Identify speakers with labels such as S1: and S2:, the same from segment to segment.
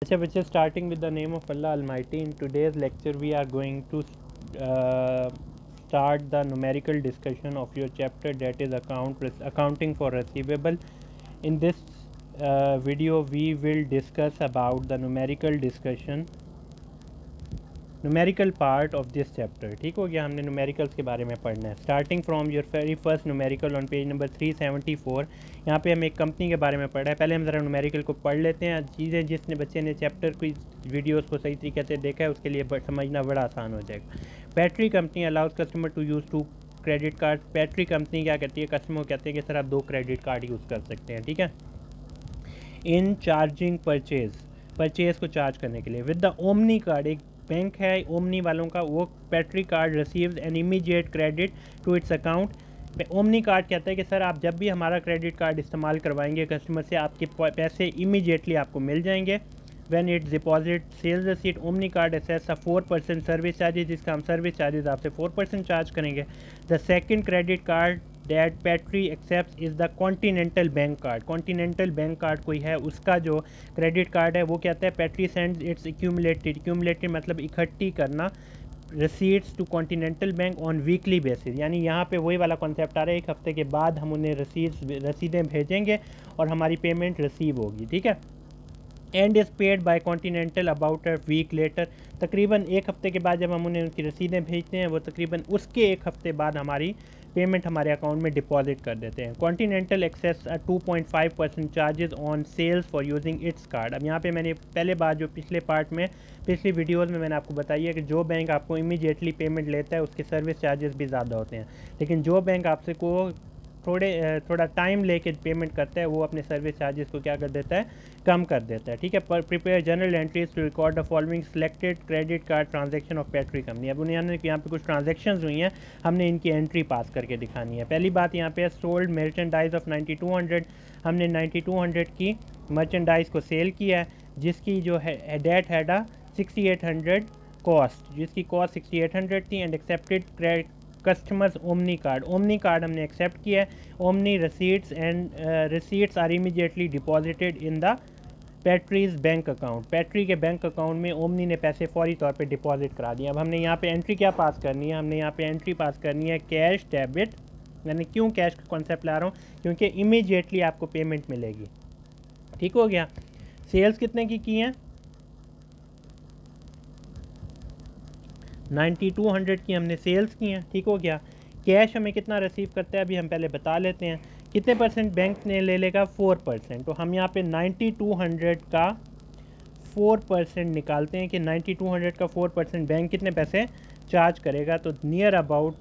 S1: अच्छा बच्चे, starting with the name of Allah Almighty, in today's lecture we are going to start the numerical discussion of your chapter, that is accounting for receivable. In this video we will discuss about the numerical part of this chapter. ठीक हो गया, हमने numericals के बारे में पढ़ना है. Starting from your very first numerical on page number 374. यहाँ पे हम एक कंपनी के बारे में पढ़ रहे हैं. पहले हम ज़रा न्यूमेरिकल को पढ़ लेते हैं. चीज़ें जिसने बच्चे ने चैप्टर की वीडियोस को सही तरीके से देखा है उसके लिए समझना बड़ा आसान हो जाएगा. Battery company allows customer to use 2 credit card. Battery company क्या कहती है, कस्टमर को कहते हैं कि सर आप 2 क्रेडिट कार्ड यूज़ कर सकते हैं. ठीक है. इन चार्जिंग परचेज़ को चार्ज करने के लिए विद द ओमनी कार्ड, एक बैंक है ओमनी वालों का, वो battery card receives an immediate credit to its account. Omni card कहता है कि सर आप जब भी हमारा क्रेडिट कार्ड इस्तेमाल करवाएंगे कस्टमर से, आपके पैसे इमीडिएटली आपको मिल जाएंगे. When its deposit sales receipt, Omni card assesses 4% service charges, जिसका हम सर्विस चार्जेस आपसे 4% चार्ज करेंगे. The second credit card that battery accept is the Continental bank card. Continental bank card कोई है, उसका जो क्रेडिट कार्ड है वो कहता है बैटरी सेंड्स इट्स एक्यूमुलेटेड मतलब इकट्ठी करना receipts to continental bank on weekly basis. यानी यहाँ पे वही वाला कॉन्सेप्ट आ रहा है, एक हफ्ते के बाद हम उन्हें रसीदें भेजेंगे और हमारी पेमेंट रिसीव होगी. ठीक है. And is paid by Continental about a week later. तकरीबन एक हफ्ते के बाद जब हम उन्हें उनकी रसीदें भेजते हैं वो तकरीबन उसके एक हफ्ते बाद हमारी पेमेंट हमारे अकाउंट में डिपॉजिट कर देते हैं. Continental access 2.5% charges on sales for using its card. अब यहाँ पे मैंने पहले बार जो पिछली वीडियोज़ में मैंने आपको बताई है कि जो बैंक आपको इमीडिएटली पेमेंट लेता है उसके सर्विस चार्जेस भी ज़्यादा होते हैं, लेकिन जो बैंक आपसे को थोड़ा टाइम लेके पेमेंट करता है वो अपने सर्विस चार्जेस को क्या कर देता है, कम कर देता है. ठीक है. पर prepare general entries to record the following selected credit card transaction of battery company. अब उन्होंने यहाँ पे कुछ ट्रांजैक्शंस हुई हैं, हमने इनकी एंट्री पास करके दिखानी है. पहली बात यहाँ पे सोल्ड मर्चेंडाइज ऑफ 9200. हमने 9200 की मर्चेंडाइज को सेल किया है, जिसकी जो है डेट हैड 6800 कॉस्ट, जिसकी कॉस्ट 6800 थी. And accepted customers Omni card हमने एक्सेप्ट किया है. Omni receipts are immediately deposited in the battery's bank account. Battery के बैंक अकाउंट में ओमनी ने पैसे फौरी तौर पे डिपॉजिट करा दिए. अब हमने यहाँ पे एंट्री क्या पास करनी है, हमने यहाँ पे एंट्री पास करनी है कैश डेबिट. मैंने क्यों कैश का कॉन्सेप्ट ला रहा हूँ, क्योंकि इमीडिएटली आपको पेमेंट मिलेगी. ठीक हो गया. सेल्स कितने की हैं, 9200 की हमने सेल्स की हैं. ठीक हो गया. कैश हमें कितना रिसीव करता है अभी हम पहले बता लेते हैं. कितने परसेंट बैंक ने ले लेगा, 4%. तो हम यहाँ पे 9200 का 4% निकालते हैं कि 9200 का 4% बैंक कितने पैसे चार्ज करेगा. तो नियर अबाउट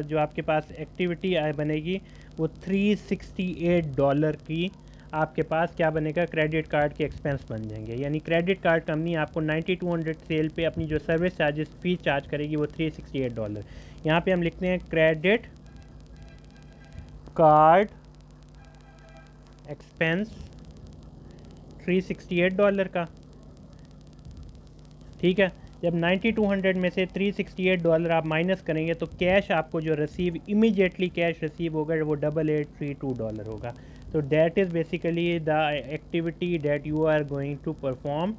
S1: जो आपके पास एक्टिविटी बनेगी वो $368 की आपके पास क्या बनेगा, क्रेडिट कार्ड के एक्सपेंस बन जाएंगे. यानी क्रेडिट कार्ड कंपनी आपको 9200 सेल पे अपनी जो सर्विस चार्जेस फीस चार्ज करेगी वो $368. यहाँ पे हम लिखते हैं क्रेडिट कार्ड एक्सपेंस $368 का. ठीक है. जब 9200 में से $368 आप माइनस करेंगे तो कैश आपको जो इमीडिएटली कैश रिसीव होगा वो $8832 होगा. तो that is basically the activity that you are going to perform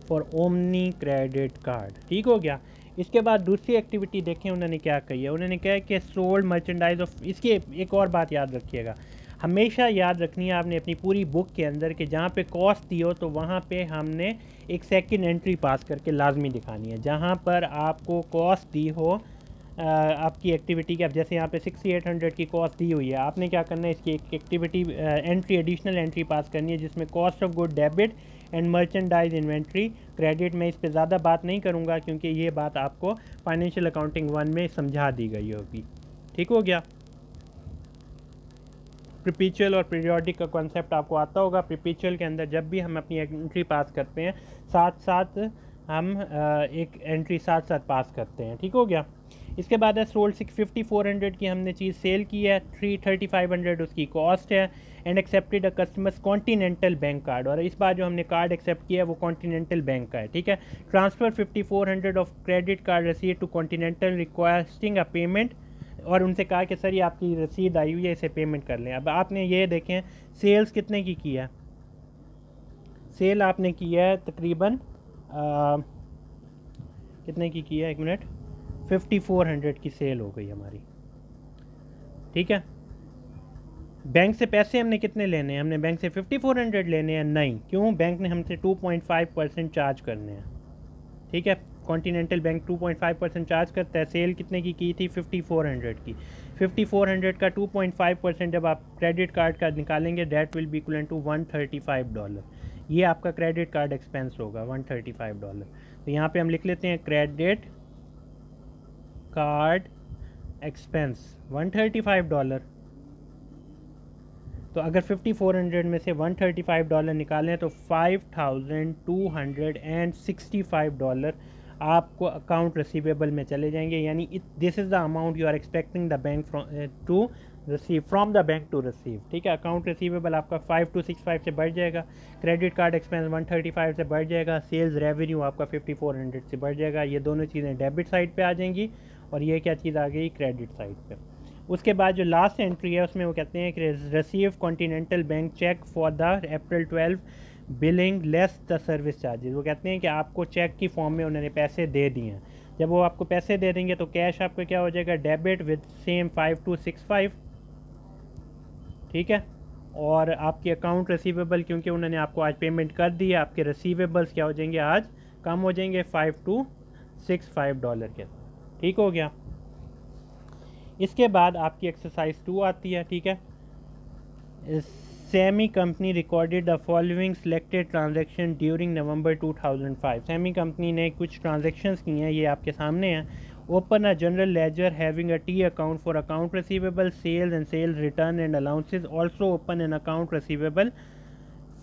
S1: for Omni credit card. ठीक हो गया. इसके बाद दूसरी एक्टिविटी देखें उन्होंने क्या कही है. उन्होंने कहा है कि सोल्ड मर्चेंडाइज ऑफ. इसकी एक और बात याद रखिएगा, हमेशा याद रखनी है आपने अपनी पूरी बुक के अंदर कि जहाँ पे कॉस्ट दी हो तो वहाँ पे हमने एक सेकंड एंट्री पास करके लाजमी दिखानी है. जहाँ पर आपको कॉस्ट दी हो आपकी एक्टिविटी की, अब जैसे यहाँ पे 6800 की कॉस्ट दी हुई है, आपने क्या करना है, इसकी एक एक्टिविटी एडिशनल एंट्री पास करनी है जिसमें cost of good debit and merchandise inventory credit. में इस पे ज़्यादा बात नहीं करूँगा क्योंकि ये बात आपको फाइनेंशियल अकाउंटिंग 1 में समझा दी गई होगी. ठीक हो गया. प्रीपिचुअल और पीरियोडिक का कॉन्सेप्ट आपको आता होगा. प्रीपिचुअल के अंदर जब भी हम अपनी एंट्री पास करते हैं साथ साथ हम एक एंट्री साथ साथ पास करते हैं. ठीक हो गया. इसके बाद है सोल्ड 5400 की हमने चीज़ सेल की है, 3500 उसकी कॉस्ट है. And accepted a customers continental bank card. और इस बार जो हमने कार्ड एक्सेप्ट किया है वो कॉन्टिनेंटल बैंक का है. ठीक है. ट्रांसफ़र 5400 ऑफ क्रेडिट कार्ड रसीद to Continental requesting a payment. और उनसे कहा कि सर ये आपकी रसीद आई हुई है, इसे पेमेंट कर लें. अब आपने ये देखें सेल्स कितने की है, सेल आपने किया है तकरीबन कितने की है, 1 मिनट, 5400 की सेल हो गई हमारी, ठीक है। बैंक से पैसे हमने कितने लेने हैं, हमने बैंक से 5400 लेने हैं, नहीं, क्यों, बैंक ने हमसे 2.5% चार्ज करने हैं, ठीक है। कॉन्टिनेंटल बैंक 2.5% चार्ज करता है। सेल कितने की थी, 5400 की। 5400 का 2.5% जब आप क्रेडिट कार्ड का निकालेंगे, that will be equal to $135। ये आपका क्रेडिट कार्ड एक्सपेंस होगा, $135। तो यहाँ पे हम लिख लेते हैं क्रेडिट कार्ड एक्सपेंस $135। तो अगर 5400 में से $135 निकालें तो $5265 आपको अकाउंट रिसीवेबल में चले जाएंगे, यानी this is the amount you are expecting the bank to receive from the bank to receive, ठीक है। अकाउंट रिसीवेबल आपका 5265 से बढ़ जाएगा, क्रेडिट कार्ड एक्सपेंस 135 से बढ़ जाएगा, सेल्स रेवेन्यू आपका 5400 से बढ़ जाएगा। ये दोनों चीज़ें डेबिट साइड पे आ जाएंगी और ये क्या चीज़ आ गई, क्रेडिट साइड पे। उसके बाद जो लास्ट एंट्री है उसमें वो कहते हैं कि receive continental bank cheque for the April 12 billing less the service charges. वो कहते हैं कि आपको चेक की फॉर्म में उन्होंने पैसे दे दिए हैं, जब वो आपको पैसे दे देंगे तो कैश आपका क्या हो जाएगा, डेबिट विद सेम 5265, ठीक है। और आपके अकाउंट रिसीवेबल, क्योंकि उन्होंने आपको आज पेमेंट कर दी है, आपके रिसीवेबल्स क्या हो जाएंगे, आज कम हो जाएंगे $5265 के, ठीक हो गया। इसके बाद आपकी एक्सरसाइज 2 आती है, ठीक है। Semi company recorded the following selected transaction during November 2005। Semi company ने कुछ ट्रांजैक्शंस की हैं, ये आपके सामने हैं। Open a general ledger having a T account for account receivable, sales and sales return and allowances. Also open an account receivable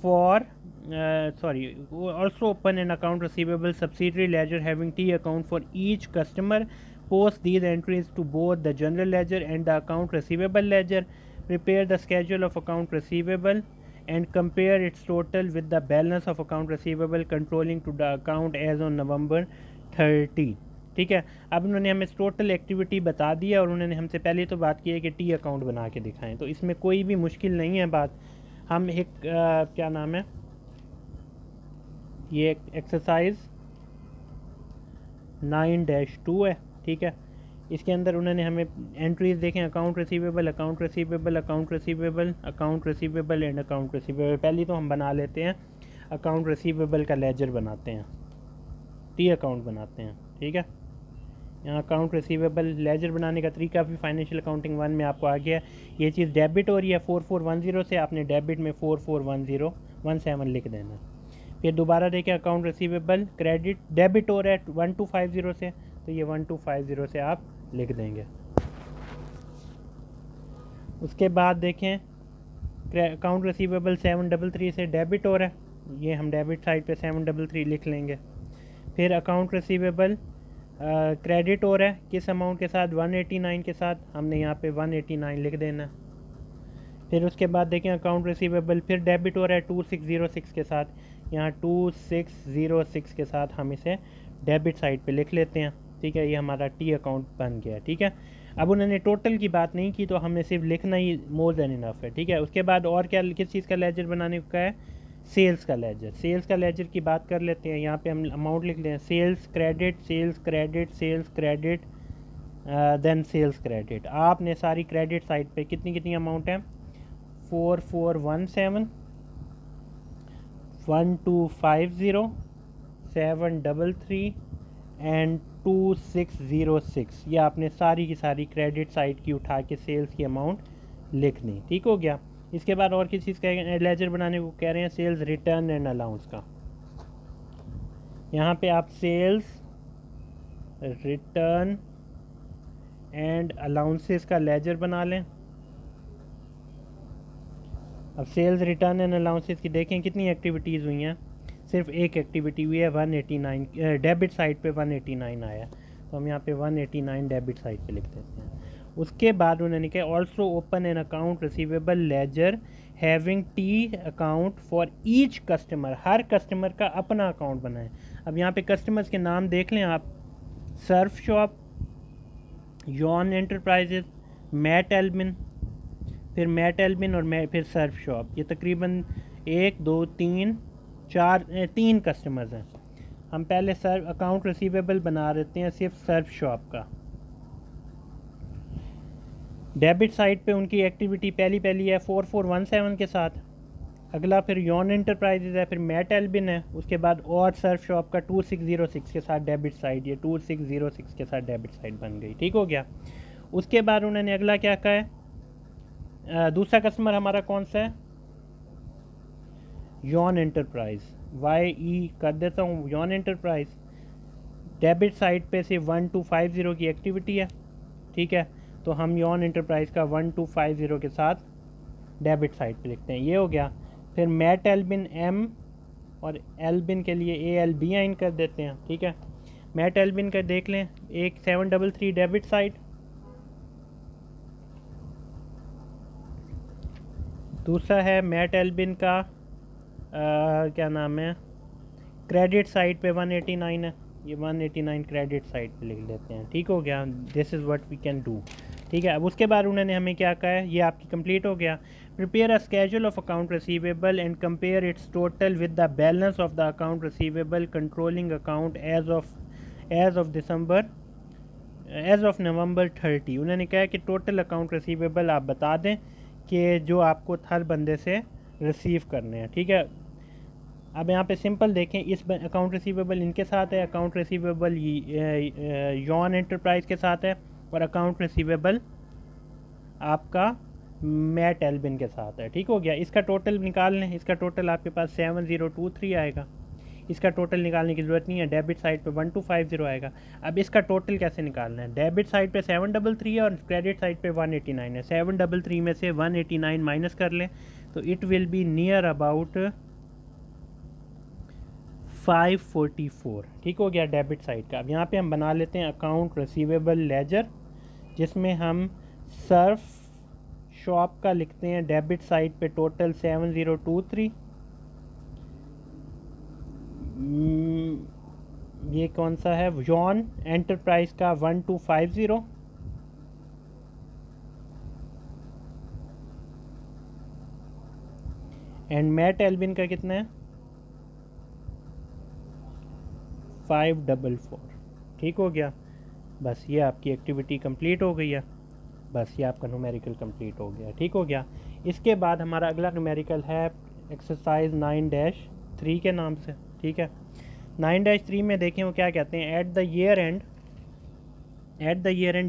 S1: for also open an account receivable subsidiary ledger having T account for each customer. Post these entries to both the general ledger and the account receivable ledger. Prepare the schedule of account receivable and compare its total with the balance of account receivable controlling to the account as on November 30, ठीक है। अब उन्होंने हमें total activity बता दी है और उन्होंने हमसे पहले तो बात की है कि टी अकाउंट बना के दिखाएं, तो इसमें कोई भी मुश्किल नहीं है बात। हम एक क्या नाम है, ये एक्सरसाइज 9-2 है, ठीक है। इसके अंदर उन्होंने हमें एंट्रीज देखें, account receivable, account receivable, account receivable, account receivable and account receivable. पहली तो हम बना लेते हैं अकाउंट रिसीवेबल का लेजर बनाते हैं, टी अकाउंट बनाते हैं, ठीक है। यहाँ अकाउंट रिसीवेबल लेजर बनाने का तरीका भी फाइनेंशियल अकाउंटिंग 1 में आपको आ गया। ये चीज़ डेबिट हो रही है 4410 से, आपने डेबिट में 441017 लिख देना। फिर दोबारा देखें अकाउंट रिसीवेबल क्रेडिट डेबिट हो रहा है 1250 से, तो ये 1250 से आप लिख देंगे। उसके बाद देखें अकाउंट रिसीवेबल 733 से डेबिट हो रहा है, ये हम डेबिट साइड पे 733 लिख लेंगे। फिर अकाउंट रिसीवेबल क्रेडिट हो रहा है किस अमाउंट के साथ, 189 के साथ, हमने यहाँ पे 189 लिख देना। फिर उसके बाद देखें अकाउंट रिसीवेबल फिर डेबिट हो रहा है 2606 के साथ, यहाँ 2606 के साथ हम इसे डेबिट साइड पे लिख लेते हैं, ठीक है। ये हमारा टी अकाउंट बन गया, ठीक है। अब उन्होंने टोटल की बात नहीं की तो हमें सिर्फ लिखना ही मोर देन इनफ है, ठीक है। उसके बाद और क्या, किस चीज़ का लेजर बनाने का है, सेल्स का लेजर। सेल्स का लेजर की बात कर लेते हैं, यहाँ पे हम अमाउंट लिख लें, sales credit, sales credit, sales credit, then sales credit. आपने सारी क्रेडिट साइड पे कितनी कितनी अमाउंट है, 4417, 1250, 733 एंड 2606, ये आपने सारी की सारी क्रेडिट साइड की उठा के सेल्स की अमाउंट लिखनी, ठीक हो गया। इसके बाद और किस चीज़ का लेजर बनाने को कह रहे हैं, सेल्स रिटर्न एंड अलाउंस का। यहाँ पे आप सेल्स रिटर्न एंड अलाउंसेस का लेजर बना लें। अब सेल्स रिटर्न एंड अलाउंसेस की देखें कितनी एक्टिविटीज़ हुई हैं, सिर्फ एक एक्टिविटी हुई है 189, डेबिट साइड पे 189 आया, तो हम यहाँ पे 189 डेबिट साइड पे लिख देते हैं। उसके बाद उन्होंने कहा also open an account receivable ledger having T account for each customer, हर कस्टमर का अपना अकाउंट बनाएं। अब यहाँ पे कस्टमर्स के नाम देख लें आप, सर्फ शॉप, यॉन एंटरप्राइजेज, मैट एल्बिन, फिर मैट एल्बिन और फिर सर्फ शॉप। ये तकरीबन 1 2 3 तीन कस्टमर्स हैं। हम पहले सर्व अकाउंट रिसीवेबल बना देते हैं सिर्फ सर्व शॉप का। डेबिट साइड पे उनकी एक्टिविटी पहली है 4417 के साथ। अगला फिर यॉन एंटरप्राइजेज है, फिर मैट एल्बिन है, उसके बाद और सर्व शॉप का 2606 के साथ डेबिट साइड, ये 2606 के साथ डेबिट साइड बन गई। ठीक हो गया। उसके बाद उन्होंने अगला क्या कहा है, दूसरा कस्टमर हमारा कौन सा है, यॉन एंटरप्राइज, YE कर देता हूँ यॉन एंटरप्राइज। डेबिट साइड पे से 1250 की एक्टिविटी है। ठीक है, तो हम यॉन एंटरप्राइज का 1250 के साथ डेबिट साइड पे लिखते हैं। ये हो गया। फिर मैट एल्बिन M और एल्बिन के लिए ALBIN कर देते हैं। ठीक है, मैट एल्बिन का देख लें, एक 733 डेबिट साइड, दूसरा है मैट एल्बिन का क्या नाम है, क्रेडिट साइड पे 189 है, ये 189 क्रेडिट साइड पे लिख लेते हैं। ठीक हो गया, this is what we can do. ठीक है, अब उसके बाद उन्होंने हमें क्या कहा है, ये आपकी कंप्लीट हो गया। Prepare a schedule of account receivable and compare its total with the balance of the account receivable controlling account as of November 30। उन्होंने कहा कि टोटल अकाउंट रिसीवेबल आप बता दें कि जो आपको हर बंदे से रिसीव करने हैं। ठीक है, अब यहाँ पे सिंपल देखें, इस अकाउंट रिसीवेबल इनके साथ है, अकाउंट रिसीवेबल यॉन एंटरप्राइज के साथ है, और अकाउंट रिसीवेबल आपका मैट एल्बिन के साथ है। ठीक हो गया। इसका टोटल निकाल लें, इसका टोटल आपके पास 7023 आएगा। इसका टोटल निकालने की ज़रूरत नहीं है, डेबिट साइड पे 1250 आएगा। अब इसका टोटल कैसे निकालना है, डेबिट साइड पे 733 है और क्रेडिट साइड पे 189 है। 733 में से 189 माइनस कर लें तो it will be near about 544। ठीक हो गया डेबिट साइड का। अब यहाँ पे हम बना लेते हैं अकाउंट रिसीवेबल लेजर, जिसमें हम सर्फ शॉप का लिखते हैं डेबिट साइड पे टोटल 7023। ये कौन सा है, यॉन एंटरप्राइज का 1250, एंड मैट एल्बिन का कितना है 544। ठीक हो गया। बस ये आपकी एक्टिविटी कंप्लीट हो गई है, बस ये आपका न्यूमेरिकल कंप्लीट हो गया। ठीक हो गया। इसके बाद हमारा अगला न्यूमेरिकल है एक्सरसाइज 9-3 के नाम से। ठीक है, 9-3 में देखें वो क्या कहते हैं, at the year and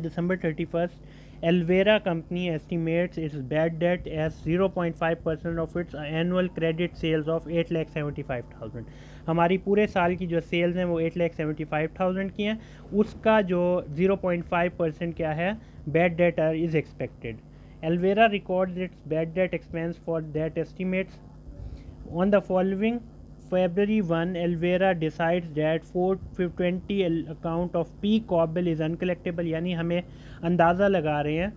S1: December 31st Elvera company estimates its bad debt as 0.5% of its annual credit sales of 8,75,000। हमारी पूरे साल की जो सेल्स हैं वो 8,75,000 की हैं, उसका जो 0.5% क्या है, bad debt is expected। Elvera records its bad debt expense for that estimates on the following February 1, Elvera decides that 420 account of P Cobble is uncollectible। यानी हमें अंदाज़ा लगा रहे हैं,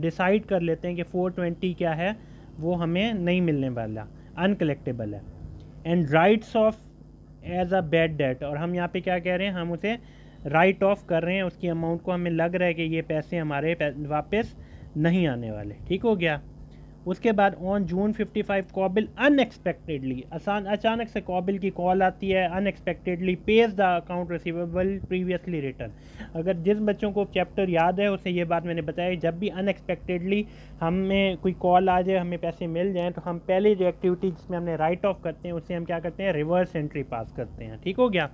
S1: डिसाइड कर लेते हैं कि 420 क्या है, वो हमें नहीं मिलने वाला, अनकलेक्टेबल है। And writes off as a bad debt, और हम यहाँ पे क्या कह रहे हैं, हम उसे राइट ऑफ कर रहे हैं, उसकी अमाउंट को हमें लग रहा है कि ये पैसे हमारे वापस नहीं आने वाले। ठीक हो गया। उसके बाद ऑन जून 55 कॉबिल अनएक्सपेक्टेडली, अचानक से कॉबिल की कॉल आती है, unexpectedly page the account receivable previously return. अगर जिस बच्चों को चैप्टर याद है उसे ये बात मैंने बताई, जब भी अनएक्सपेक्टेडली हमें कोई कॉल आ जाए, हमें पैसे मिल जाएँ, तो हम पहले जो एक्टिविटी जिसमें हमने राइट ऑफ करते हैं उसे हम क्या करते हैं, रिवर्स एंट्री पास करते हैं। ठीक हो गया।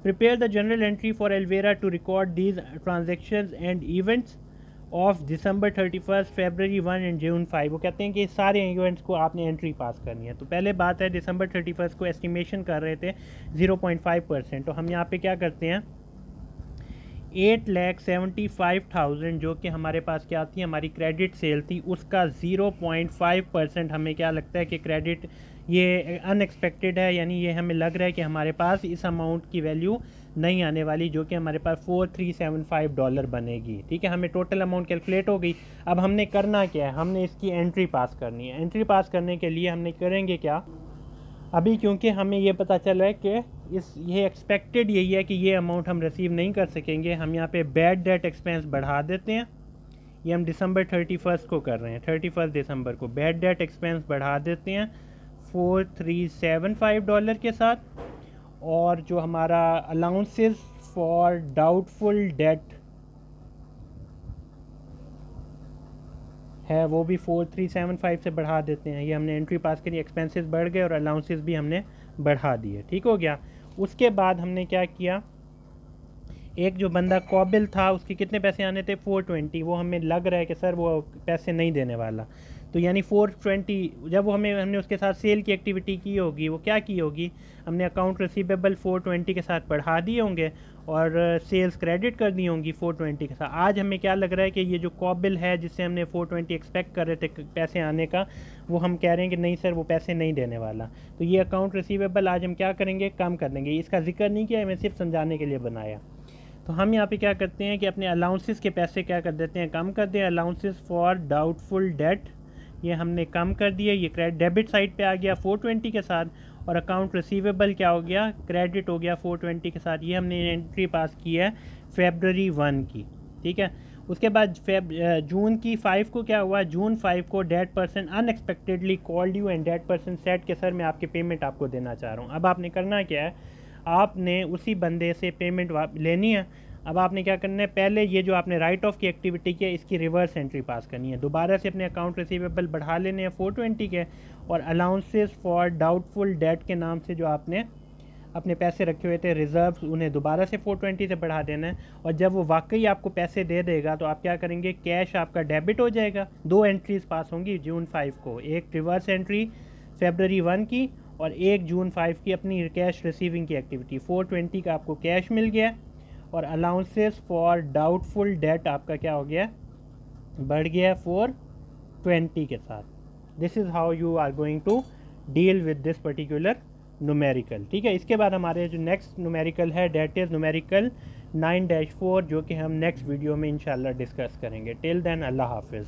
S1: Prepare the general entry for Elvira to record these transactions and events of December 31, February 1 and June 5। वो कहते हैं कि सारे इवेंट्स को आपने एंट्री पास करनी है। तो पहले बात है December 31 को एस्टिमेशन कर रहे थे 0.5%, तो हम यहाँ पे क्या करते हैं 8,75,000 जो कि हमारे पास क्या थी, हमारी क्रेडिट सेल थी, उसका 0.5% हमें क्या लगता है कि क्रेडिट ये अनएक्सपेक्टेड है, यानी ये हमें लग रहा है कि हमारे पास इस अमाउंट की वैल्यू नहीं आने वाली, जो कि हमारे पास $4,375 बनेगी। ठीक है, हमें टोटल अमाउंट कैलकुलेट हो गई। अब हमने करना क्या है, हमने इसकी एंट्री पास करनी है। एंट्री पास करने के लिए हमने करेंगे क्या, अभी क्योंकि हमें ये पता चल रहा है कि ये एक्सपेक्टेड यही है कि ये अमाउंट हम रिसीव नहीं कर सकेंगे, हम यहाँ पे बैड डेट एक्सपेंस बढ़ा देते हैं। ये हम December 31 को कर रहे हैं, 31 दिसंबर को बैड डेट एक्सपेंस बढ़ा देते हैं $4375 के साथ, और जो हमारा अलाउंसेस फॉर डाउटफुल डेट है वो भी 4375 से बढ़ा देते हैं। ये हमने एंट्री पास करी, एक्सपेंसेस बढ़ गए और अलाउंसेस भी हमने बढ़ा दिए। ठीक हो गया। उसके बाद हमने क्या किया, एक जो बंदा कॉबिल था उसके कितने पैसे आने थे 420, वो हमें लग रहा है कि सर वो पैसे नहीं देने वाला, तो यानी 420 जब वो हमने उसके साथ सेल की एक्टिविटी की होगी, वो क्या की होगी, हमने अकाउंट रिसीवेबल 420 के साथ बढ़ा दिए होंगे और सेल्स क्रेडिट कर दी होंगी 420 के साथ। आज हमें क्या लग रहा है कि ये जो कॉबिल है जिससे हमने 420 एक्सपेक्ट कर रहे थे पैसे आने का, वो हम कह रहे हैं कि नहीं सर वो पैसे नहीं देने वाला, तो ये अकाउंट रिसीवेबल आज हम क्या करेंगे, कम कर देंगे। इसका जिक्र नहीं किया, हमें सिर्फ समझाने के लिए बनाया। तो हम यहाँ पे क्या करते हैं कि अपने अलाउंसेस के पैसे क्या कर देते हैं, कम कर दें। अलाउंसेस फॉर डाउटफुल डेट ये हमने कम कर दिए, ये डेबिट साइड पे आ गया 420 के साथ, और अकाउंट रिसीवेबल क्या हो गया, क्रेडिट हो गया 420 के साथ। ये हमने एंट्री पास की है February 1 की। ठीक है। उसके बाद जून की 5 को क्या हुआ, जून 5 को that person unexpectedly called you and that person said कि सर मैं आपकी पेमेंट आपको देना चाह रहा हूँ। अब आपने करना क्या है, आपने उसी बंदे से पेमेंट लेनी है। अब आपने क्या करना है, पहले ये जो आपने राइट ऑफ की एक्टिविटी की है इसकी रिवर्स एंट्री पास करनी है, दोबारा से अपने अकाउंट रिसीवेबल बढ़ा लेने हैं 420 के, और अलाउंसेस फॉर डाउटफुल डेट के नाम से जो आपने अपने पैसे रखे हुए थे रिजर्व्स, उन्हें दोबारा से 420 से बढ़ा देना है। और जब वो वाकई आपको पैसे दे देगा तो आप क्या करेंगे, कैश आपका डेबिट हो जाएगा। दो एंट्रीज पास होंगी जून 5 को, एक रिवर्स एंट्री February 1 की और एक जून 5 की अपनी कैश रिसीविंग की एक्टिविटी। 420 का आपको कैश मिल गया और अलाउंसेस फॉर डाउटफुल डेट आपका क्या हो गया, बढ़ गया 420 के साथ। This is how you are going to deal with this particular numerical. ठीक है। इसके बाद हमारे जो नेक्स्ट न्यूमेरिकल है डेट इज़ न्यूमेरिकल 9-4, जो कि हम नेक्स्ट वीडियो में इंशाल्लाह डिस्कस करेंगे। टिल देन अल्लाह हाफिज़।